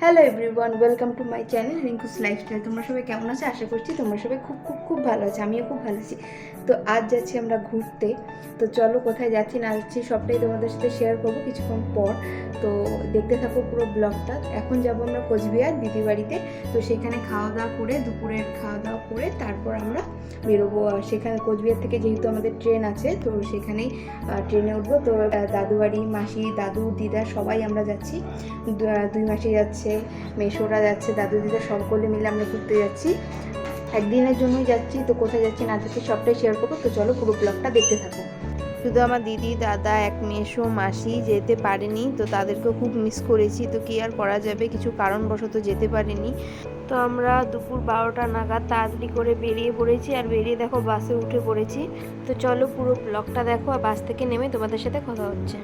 Hello everyone, welcome to my channel Rinku's lifestyle. তোমরা সবাই কেমন আছো? আশা করছি তোমরা সবাই খুব খুব খুব ভালো আছে। আমিও খুব ভালো আছি। তো আজ যাচ্ছি আমরা ঘুরতে। তো চলো কোথায় যাচ্ছি না যাচ্ছি সবটাই তোমাদের সাথে শেয়ার করবো কিছুক্ষণ পর। তো দেখতে থাকো পুরো ব্লগটা। এখন যাবো আমরা কোচবিহার দিদি বাড়িতে। তো সেখানে খাওয়া দাওয়া করে, দুপুরের খাওয়া দাওয়া করে তারপর আমরা বেরোবো। সেখানে কোচবিহার থেকে যেহেতু আমাদের ট্রেন আছে, তো সেখানেই ট্রেনে উঠবো। তো দাদু বাড়ি, মাসি, দাদু, দিদা সবাই আমরা যাচ্ছি। দুই মাসি যাচ্ছে, মেশোরা যাচ্ছে, দাদু দিদা সকলে মিলে আমরা ঘুরতে যাচ্ছি। একদিনের জন্যই যাচ্ছি। তো কোথায় যাচ্ছি না যাচ্ছি সবটাই শেয়ার করবো। তো চলো পুরো ব্লগটা দেখতে থাকো। শুধু আমার দিদি, দাদা, এক মেশো, মাসি যেতে পারেনি। তো তাদেরকেও খুব মিস করেছি। তো কি আর করা যাবে, কিছু কারণবশত যেতে পারিনি। তো আমরা দুপুর 12টা নাগাদ তাড়াতাড়ি করে বেরিয়ে পড়েছি। আর বেরিয়ে দেখো বাসে উঠে পড়েছি। তো চলো পুরো ব্লগটা দেখো। আর বাস থেকে নেমে তোমাদের সাথে কথা হচ্ছে।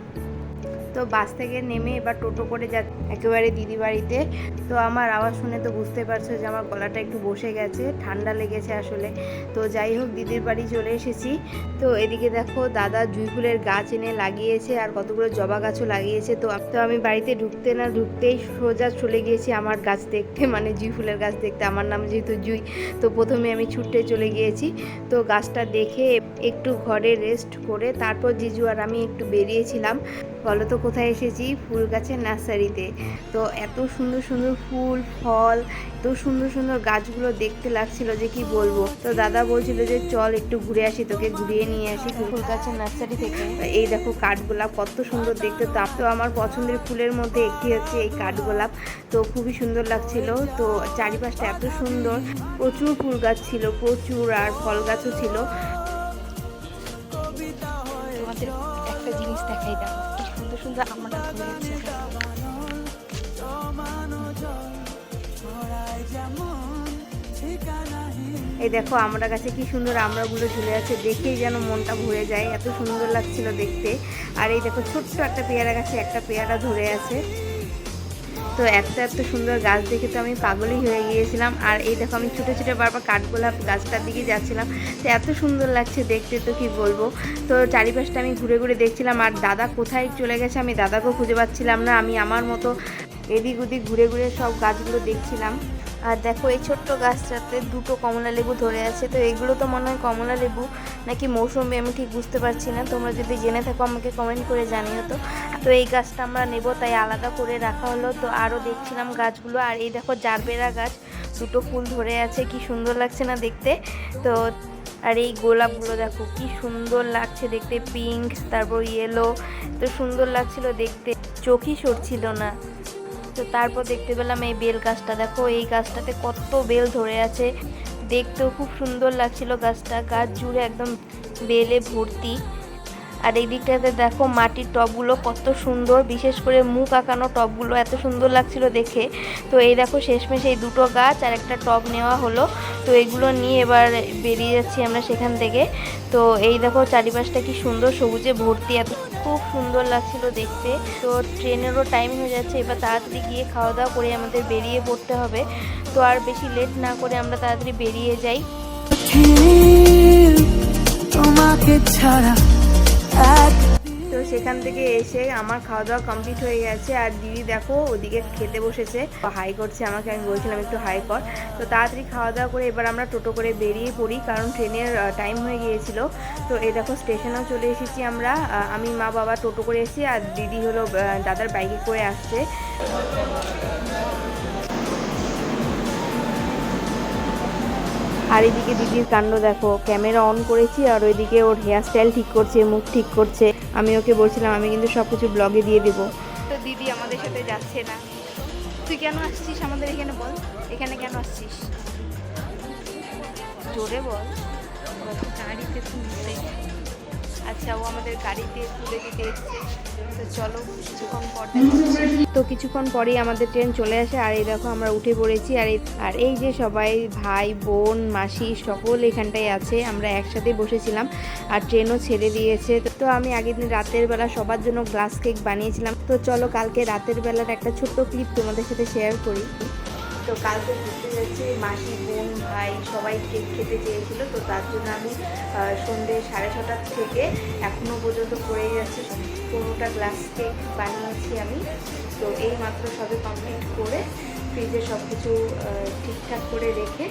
তো বাস থেকে নেমে এবার টোটো করে একেবারে দিদি বাড়িতে। তো আমার আওয়াজ শুনে তো বুঝতে পারছো যে আমার গলাটা একটু বসে গেছে, ঠান্ডা লেগেছে আসলে। তো যাই হোক, দিদির বাড়ি চলে এসেছি। তো এদিকে দেখো দাদা জুঁই ফুলের গাছ এনে লাগিয়েছে, আর কতগুলো জবা গাছও লাগিয়েছে। তো আমি বাড়িতে ঢুকতেই সোজা চলে গিয়েছি আমার গাছ দেখতে, মানে জুঁই ফুলের গাছ দেখতে। আমার নাম যেহেতু জুঁই, তো প্রথমে আমি ছুটে চলে গিয়েছি। তো গাছটা দেখে একটু ঘরে রেস্ট করে তারপর জিজু আর আমি একটু বেরিয়েছিলাম। বলো তো কোথায় এসেছি? ফুল গাছের নার্সারিতে। তো এত সুন্দর সুন্দর ফুল, ফল, এত সুন্দর সুন্দর গাছগুলো দেখতে লাগছিল যে কি বলবো। তো দাদা বলছিল যে চল একটু ঘুরে আসি, তোকে ঘুরিয়ে নিয়ে আসি ফুল গাছের নার্সারি থেকে। এই দেখো কাঠগোলাপ কত সুন্দর দেখতে। তো আমার পছন্দের ফুলের মধ্যে একটি হচ্ছে এই কাঠগোলাপ। তো খুবই সুন্দর লাগছিল। তো চারিপাশটা এত সুন্দর, প্রচুর ফুল গাছ ছিল, প্রচুর, আর ফল গাছও ছিল। তোমাদের একটা জিনিস দেখাই, দেখো কি সুন্দর সুন্দর আমরা ধরেছে। এই দেখো আমরা গাছে কি সুন্দর আমড়াগুলো ঝুলে আছে, দেখেই যেন মনটা ভরে যায়, এত সুন্দর লাগছিল দেখতে। আর এই দেখো ছোট্ট একটা পেয়ারা গাছে একটা পেয়ারা ধরে আছে। তো এত সুন্দর গাছ দেখে তো আমি পাগলই হয়ে গিয়েছিলাম। আর এই দেখো আমি ছুটে ছুটে বারবার কাঠগোলাপ গাছটার দিকে যাচ্ছিলাম। তো এত সুন্দর লাগছে দেখতে, তো কি বলবো। তো চারিপাশটা আমি ঘুরে ঘুরে দেখছিলাম। আর দাদা কোথায় চলে গেছে আমি দাদাকেও খুঁজে পাচ্ছিলাম না। আমি আমার মতো এদিক ওদিক ঘুরে ঘুরে সব গাছগুলো দেখছিলাম। আর দেখো এই ছোট্ট গাছটাতে দুটো কমলা লেবু ধরে আছে। তো এগুলো তো মনে হয় কমলা লেবু নাকি মৌসুমি, আমি ঠিক বুঝতে পারছি না। তোমরা যদি জেনে থাকো আমাকে কমেন্ট করে জানিও। তো এই গাছটা আমরা নেব, তাই আলাদা করে রাখা হলো। তো আরও দেখছিলাম গাছগুলো। আর এই দেখো জারবেরা গাছ, দুটো ফুল ধরে আছে, কি সুন্দর লাগছে না দেখতে। তো আর এই গোলাপগুলো দেখো কি সুন্দর লাগছে দেখতে, পিঙ্ক, তারপর ইয়েলো, তো সুন্দর লাগছিল দেখতে, চোখই সরছিল না। তো তারপর দেখতে পেলাম এই বেল গাছটা। দেখো এই গাছটাতে কত বেল ধরে আছে, দেখতেও খুব সুন্দর লাগছিল গাছটা, গাছ জুড়ে একদম বেলে ভর্তি। আর এই দিকটাতে দেখো মাটির টবগুলো কত সুন্দর, বিশেষ করে মুখ আঁকানো টবগুলো এত সুন্দর লাগছিল দেখে। তো এই দেখো শেষমেশ এই দুটো গাছ আর একটা টব নেওয়া হলো। তো এগুলো নিয়ে এবার বেরিয়ে যাচ্ছি আমরা সেখান থেকে। তো এই দেখো চারিপাশটা কি সুন্দর সবুজে ভর্তি, এত খুব সুন্দর লাগছিল দেখতে। তো ট্রেনেরও টাইম হয়ে যাচ্ছে, এবার তাড়াতাড়ি গিয়ে খাওয়া দাওয়া করে আমাদের বেরিয়ে পড়তে হবে। তো আর বেশি লেট না করে আমরা তাড়াতাড়ি বেরিয়ে যাই। তোমাকে ছাড়া তো সেখান থেকে এসে আমার খাওয়া দাওয়া কমপ্লিট হয়ে গেছে। আর দিদি দেখো ওদিকে খেতে বসেছে, হাই করছে আমাকে, আমি বলছিলাম একটু হাই কর। তো তাড়াতাড়ি খাওয়া দাওয়া করে এবার আমরা টোটো করে বেরিয়ে পড়ি, কারণ ট্রেনের টাইম হয়ে গিয়েছিল। তো এই দেখো স্টেশনেও চলে এসেছি আমরা। আমি, মা, বাবা টোটো করে এসেছি, আর দিদি হলো দাদার বাইকে করে আসছে। আর এদিকে দিদির কাণ্ড দেখো, ক্যামেরা অন করেছি আর ওইদিকে ওর হেয়ার স্টাইল ঠিক করছে, মুখ ঠিক করছে। আমি ওকে বলছিলাম আমি কিন্তু সব কিছু ব্লগে দিয়ে দেবো। তো দিদি আমাদের সাথে যাচ্ছে না। তুই কেন আসছিস আমাদের এখানে, বল, এখানে কেন আসছিস, জোরে বল। গাড়িতে তুলতে, আচ্ছা ও আমাদের গাড়িতে তুলে দিতে এসছে। তো চলো কিছুক্ষণ পরেই আমাদের ট্রেন চলে আসে। আর এই দেখো আমরা উঠে পড়েছি। আর এই যে সবাই ভাই বোন মাসি সকল এখানটায় আছে, আমরা একসাথে বসেছিলাম। আর ট্রেনও ছেড়ে দিয়েছে। তো আমি আগের দিন রাতের বেলা সবার জন্য গ্লাস কেক বানিয়েছিলাম। তো চলো কালকে রাতের বেলার একটা ছোট্ট ক্লিপ তোমাদের সাথে শেয়ার করি। তো কালকে ঘুরতে যাচ্ছি, মাসি, বোন, ভাই সবাই কেক খেতে চেয়েছিল, তো তার জন্য আমি সন্ধ্যে 6:30 থেকে এখনও পর্যন্ত করেই যাচ্ছি। 15টা গ্লাস কেক বানিয়েছি আমি। তো এই মাত্র সবে কমপ্লিট করে ফ্রিজে সব কিছু ঠিকঠাক করে রেখে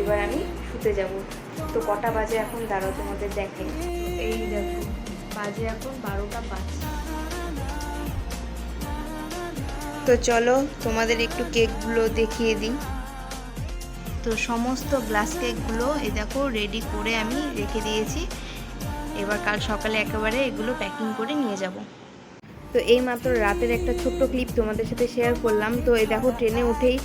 এবার আমি শুতে যাব। তো কটা বাজে এখন দাঁড়াও তোমাদের দেখে। এই দেখো বাজে এখন 12টা 5। তো চলো তোমাদের একটু কেকগুলো দেখিয়ে দিই। তো সমস্ত গ্লাস কেকগুলো এই দেখো রেডি করে আমি রেখে দিয়েছি। এবার কাল সকালে একেবারে এগুলো প্যাকিং করে নিয়ে যাব। তো এই মাত্র রাতের একটা ছোট্ট ক্লিপ তোমাদের সাথে শেয়ার করলাম। তো এই দেখো ট্রেনে উঠেই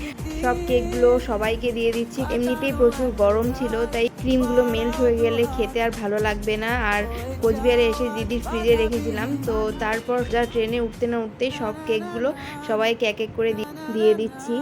সব কেকগুলো সবাইকে দিয়ে দিচ্ছি। এমনিতেই প্রচুর গরম ছিল, তাই ক্রিমগুলো মেল্ট হয়ে গেলে খেতে আর ভালো লাগবে না। আর কোচবিহারে এসে দিদির ফ্রিজে রেখেছিলাম। তো তারপর যা ট্রেনে উঠতে না উঠতেই সব কেকগুলো সবাইকে এক এক করে দিয়ে দিচ্ছি।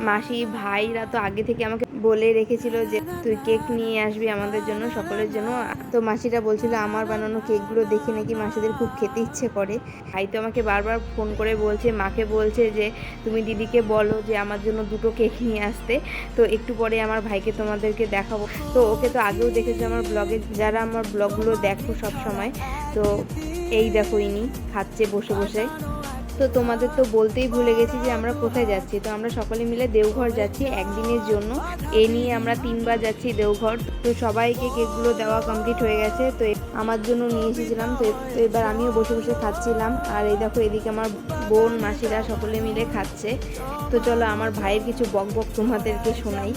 মাসি, ভাইরা তো আগে থেকে আমাকে বলে রেখেছিল যে তুই কেক নিয়ে আসবি আমাদের জন্য, সকলের জন্য। তো মাসিরা বলছিল আমার বানানো কেকগুলো দেখে নাকি মাসিদের খুব খেতে ইচ্ছে করে। ভাই তো আমাকে বারবার ফোন করে বলছে, মাকে বলছে যে তুমি দিদিকে বলো যে আমার জন্য 2টো কেক নিয়ে আসতে। তো একটু পরে আমার ভাইকে তোমাদেরকে দেখাবো। তো ওকে তো আগেও দেখেছো আমার ব্লগে, যারা আমার ব্লগগুলো দেখো সব সময়। তো এই দেখো ইনি খাচ্ছে বসে বসে। তো তোমাদের তো বলতেই ভুলে গেছি যে আমরা কোথায় যাচ্ছি। তো আমরা সকলে মিলে দেওঘর যাচ্ছি একদিনের জন্য। এ নিয়ে আমরা 3বার যাচ্ছি দেওঘর। তো সবাইকে কেকগুলো দেওয়া কমপ্লিট হয়ে গেছে। তো আমার জন্য নিয়ে এসেছিলাম। তো এবার আমিও বসে বসে খাচ্ছিলাম। আর এই দেখো এদিকে আমার বোন, মাসিরা সকলে মিলে খাচ্ছে। তো চলো আমার ভাইয়ের কিছু বক বক তোমাদেরকে শোনাই।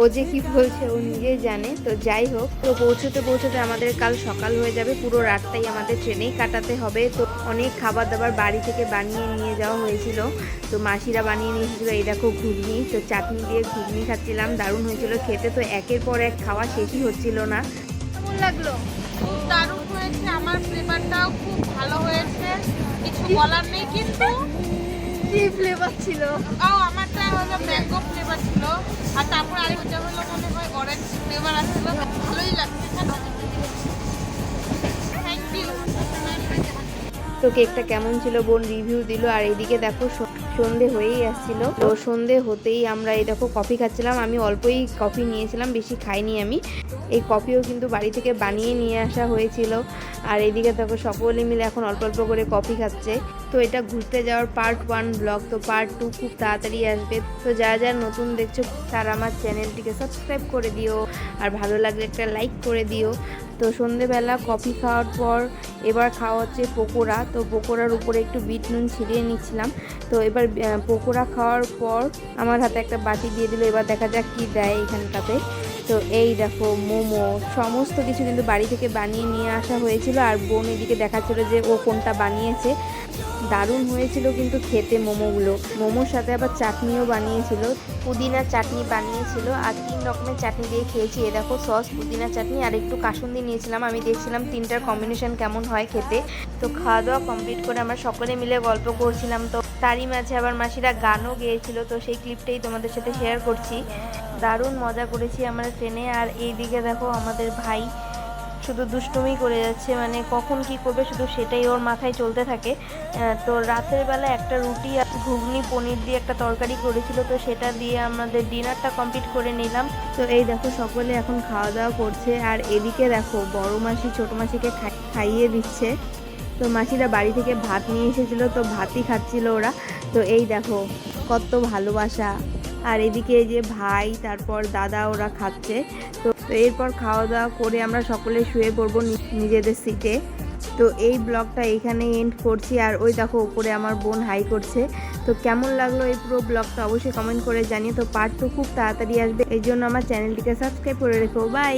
ও যে কি বলছে ও নিজেই জানে। তো যাই হোক, তো পৌঁছতে পৌঁছতে আমাদের কাল সকাল হয়ে যাবে। পুরো রাতটাই আমাদের ট্রেনেই কাটাতে হবে। তো অনেক খাবার দাবার বাড়ি থেকে বানিয়ে নিয়ে যাওয়া হয়েছিল। তো মাসিরা বানিয়ে নিয়ে এসেছিলো এই দেখো ঘুগনি। তো চাটনি দিয়ে ঘুগনি খাচ্ছিলাম, দারুণ হয়েছিল খেতে। তো একের পর এক খাওয়া শেষই হচ্ছিল না। কেমন লাগলো? খুব দারুণ হয়েছে, আমার ফ্লেভারটাও খুব ভালো হয়েছে, কিছু বলার নেই। কিন্তু কি ফ্লেভার ছিল? আমারটা হলো ম্যাঙ্গো ফ্লেভার ছিল, আর তারপর আরেকটা হলো মনে হয় অরেঞ্জ ফ্লেভার আসছিল। ভালোই লাগছে। Thank you. তো কেকটা কেমন ছিল বোন রিভিউ দিল। আর এইদিকে দেখো সন্ধে হয়েই আসছিল। তো সন্ধে হতেই আমরা এই দেখো কফি খাচ্ছিলাম। আমি অল্পই কফি নিয়েছিলাম, বেশি খাইনি আমি। এই কফিও কিন্তু বাড়ি থেকে বানিয়ে নিয়ে আসা হয়েছিল। আর এইদিকে দেখো সকলে মিলে এখন অল্প অল্প করে কফি খাচ্ছে। তো এটা ঘুরতে যাওয়ার পার্ট 1 ব্লগ। তো পার্ট 2 খুব তাড়াতাড়ি আসবে। তো যারা যারা নতুন দেখছো তারা আমার চ্যানেলটিকে সাবস্ক্রাইব করে দিও, আর ভালো লাগলে একটা লাইক করে দিও। তো সন্ধেবেলা কফি খাওয়ার পর এবার খাওয়া হচ্ছে পকোড়া। তো পকোড়ার উপরে একটু বিট নুন ছিটিয়ে নিচ্ছিলাম। তো এবার পকোড়া খাওয়ার পর আমার হাতে একটা বাটি দিয়ে দিল। এবার দেখা যাক কি দেয় এখানটাতে। তো এই দেখো মোমো, সমস্ত কিছু কিন্তু বাড়ি থেকে বানিয়ে নিয়ে আসা হয়েছিল। আর বোন এদিকে দেখাচ্ছিল যে ও কোনটা বানিয়েছে। দারুণ হয়েছিল কিন্তু খেতে মোমোগুলো। মোমোর সাথে আবার চাটনিও বানিয়েছিল, পুদিনার চাটনি বানিয়েছিল। আর 3 রকমের চাটনি দিয়ে খেয়েছি। এ দেখো সস, পুদিনা চাটনি আর একটু কাসুন্দি নিয়েছিলাম। আমি দেখছিলাম 3টার কম্বিনেশন কেমন হয় খেতে। তো খাওয়া দাওয়া কমপ্লিট করে আমরা সকলে মিলে গল্প করছিলাম। তো তারই মাঝে আবার মাসিরা গানও গেয়েছিল। তো সেই ক্লিপটাই তোমাদের সাথে শেয়ার করছি। দারুণ মজা করেছি আমরা ট্রেনে। আর এইদিকে দেখো আমাদের ভাই শুধু দুষ্টুমি করে যাচ্ছে, মানে কখন কি করবে শুধু সেটাই ওর মাথায় চলতে থাকে। তো রাতের বেলা একটা রুটি আর ঘুগনি পনির দিয়ে একটা তরকারি করেছিল। তো সেটা দিয়ে আমাদের ডিনারটা কমপ্লিট করে নিলাম। তো এই দেখো সকলে এখন খাওয়া দাওয়া করছে। আর এদিকে দেখো বড় মাসি ছোট মাসিকে খাইয়ে দিচ্ছে। তো মাসিরা বাড়ি থেকে ভাত নিয়ে এসেছিলো, তো ভাতই খাচ্ছিল ওরা। তো এই দেখো কত ভালোবাসা। আর এদিকে এই যে ভাই, তারপর দাদা, ওরা খাচ্ছে। তো এরপর খাওয়া দাওয়া করে আমরা সকলে শুয়ে পড়বো নিজেদের সিটে। তো এই ব্লগটা এইখানে এন্ড করছি। আর ওই দেখো উপরে আমার বোন হাই করছে। তো কেমন লাগলো এই পুরো ব্লগটা অবশ্যই কমেন্ট করে জানিয়ে। তো পার্ট 2 খুব তাড়াতাড়ি আসবে, এই জন্য আমার চ্যানেলটিকে সাবস্ক্রাইব করে রেখো। বাই।